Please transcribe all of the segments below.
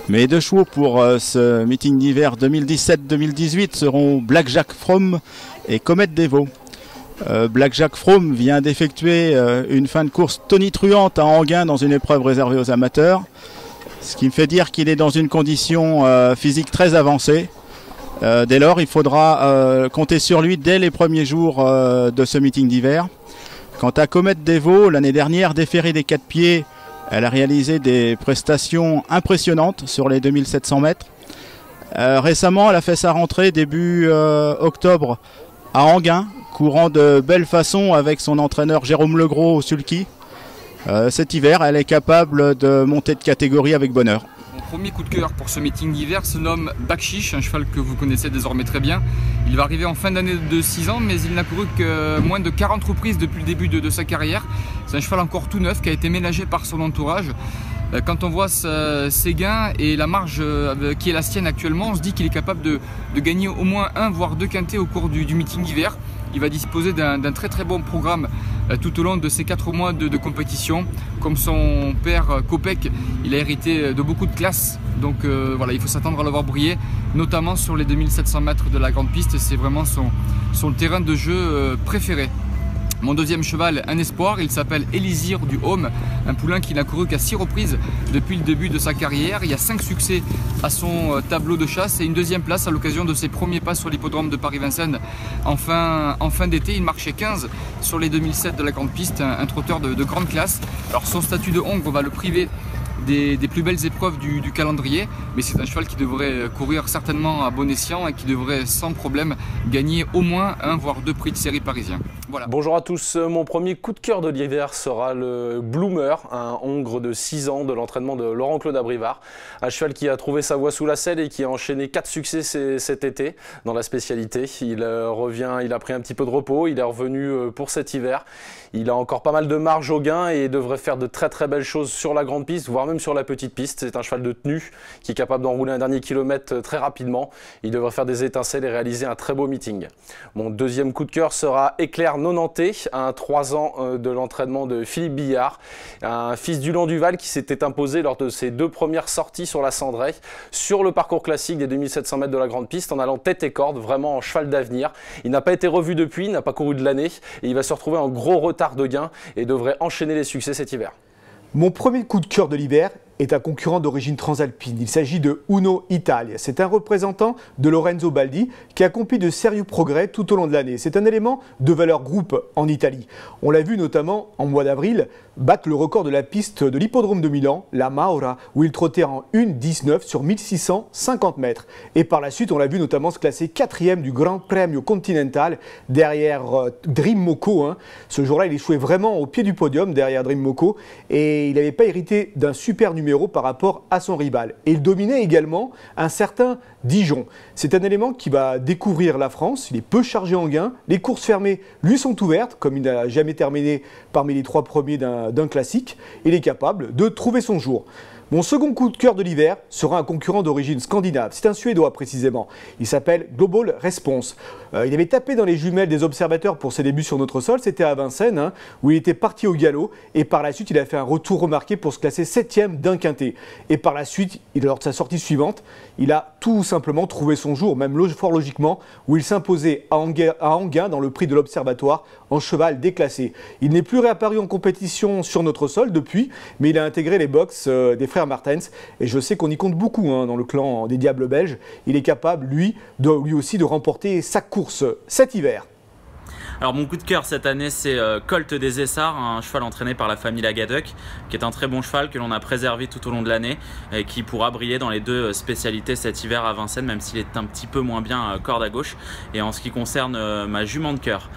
Mes deux chevaux pour ce meeting d'hiver 2017-2018 seront Blackjack From et Comet Devo. Blackjack From vient d'effectuer une fin de course tonitruante à Enghien dans une épreuve réservée aux amateurs, ce qui me fait dire qu'il est dans une condition physique très avancée. Dès lors, il faudra compter sur lui dès les premiers jours de ce meeting d'hiver. Quant à Comet Devo, l'année dernière déférée des 4 pieds, elle a réalisé des prestations impressionnantes sur les 2700 mètres. Récemment, elle a fait sa rentrée début octobre à Enghien, courant de belle façon avec son entraîneur Jérôme Legros au sulky. Cet hiver, elle est capable de monter de catégorie avec bonheur. Mon premier coup de cœur pour ce meeting d'hiver se nomme Bakshish, un cheval que vous connaissez désormais très bien. Il va arriver en fin d'année de 6 ans, mais il n'a couru que moins de 40 reprises depuis le début de sa carrière. C'est un cheval encore tout neuf qui a été ménagé par son entourage. Quand on voit ses gains et la marge qui est la sienne actuellement, on se dit qu'il est capable de gagner au moins 1 voire 2 quintés au cours du meeting d'hiver. Il va disposer d'un très bon programme tout au long de ces 4 mois de compétition. Comme son père Kopek, il a hérité de beaucoup de classe. Donc voilà, il faut s'attendre à le voir briller, notamment sur les 2700 mètres de la grande piste. C'est vraiment son terrain de jeu préféré. Mon deuxième cheval, un espoir, il s'appelle Elisir du Home, un poulain qui n'a couru qu'à 6 reprises depuis le début de sa carrière. Il y a 5 succès à son tableau de chasse et une deuxième place à l'occasion de ses premiers pas sur l'hippodrome de Paris-Vincennes en fin d'été. Il marchait 15 sur les 2007 de la grande piste, un trotteur de grande classe. Alors son statut de hongre va le priver des plus belles épreuves du calendrier, mais c'est un cheval qui devrait courir certainement à bon escient et qui devrait sans problème gagner au moins 1 voire 2 prix de série parisiens. Voilà. Bonjour à tous, mon premier coup de cœur de l'hiver sera le Bloomer, un hongre de 6 ans de l'entraînement de Laurent-Claude Abrivard. Un cheval qui a trouvé sa voie sous la selle et qui a enchaîné 4 succès cet été dans la spécialité. Il revient, il a pris un petit peu de repos, il est revenu pour cet hiver. Il a encore pas mal de marge au gain et devrait faire de très belles choses sur la grande piste, voire même sur la petite piste. C'est un cheval de tenue qui est capable d'enrouler un dernier kilomètre très rapidement. Il devrait faire des étincelles et réaliser un très beau meeting. Mon deuxième coup de cœur sera Éclair Nonanté, un 3 ans de l'entraînement de Philippe Billard, un fils du Lan-Duval qui s'était imposé lors de ses 2 premières sorties sur la Cendrée, sur le parcours classique des 2700 mètres de la grande piste, en allant tête et corde, vraiment en cheval d'avenir. Il n'a pas été revu depuis, il n'a pas couru de l'année et il va se retrouver en gros retard de gain et devrait enchaîner les succès cet hiver. Mon premier coup de cœur de l'hiver est un concurrent d'origine transalpine. Il s'agit de Uno Italia. C'est un représentant de Lorenzo Baldi qui a accompli de sérieux progrès tout au long de l'année. C'est un élément de valeur groupe en Italie. On l'a vu notamment en mois d'avril battre le record de la piste de l'hippodrome de Milan, la Maura, où il trottait en 1,19 sur 1650 mètres. Et par la suite, on l'a vu notamment se classer 4e du Grand Premio Continental derrière Dream Moco. Ce jour-là, il échouait vraiment au pied du podium derrière Dream Moco et il n'avait pas hérité d'un super numéro par rapport à son rival. Et il dominait également un certain Dijon. C'est un élément qui va découvrir la France, il est peu chargé en gain, les courses fermées lui sont ouvertes, comme il n'a jamais terminé parmi les 3 premiers d'un classique, il est capable de trouver son jour. Mon second coup de cœur de l'hiver sera un concurrent d'origine scandinave. C'est un Suédois précisément. Il s'appelle Global Response. Il avait tapé dans les jumelles des observateurs pour ses débuts sur notre sol. C'était à Vincennes, où il était parti au galop. Et par la suite, il a fait un retour remarqué pour se classer 7e d'un quintet. Et par la suite, lors de sa sortie suivante, il a tout simplement trouvé son jour, même fort logiquement, où il s'imposait à Enghien dans le prix de l'Observatoire en cheval déclassé. Il n'est plus réapparu en compétition sur notre sol depuis, mais il a intégré les box des frères Martens. Et je sais qu'on y compte beaucoup dans le clan des Diables belges. Il est capable, lui aussi, de remporter sa course cet hiver. Alors mon coup de cœur cette année c'est Colt des Essarts, un cheval entraîné par la famille Lagaduc, qui est un très bon cheval que l'on a préservé tout au long de l'année et qui pourra briller dans les 2 spécialités cet hiver à Vincennes, même s'il est un petit peu moins bien corde à gauche. Et en ce qui concerne ma jument de cœur,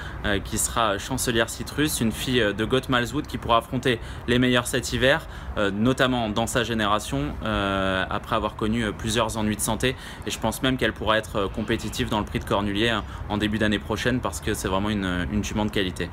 qui sera Chancelière Citrus, une fille de Goth Malswood qui pourra affronter les meilleurs cet hiver, notamment dans sa génération, après avoir connu plusieurs ennuis de santé. Et je pense même qu'elle pourra être compétitive dans le prix de Cornulier en début d'année prochaine parce que c'est vraiment une jument de qualité.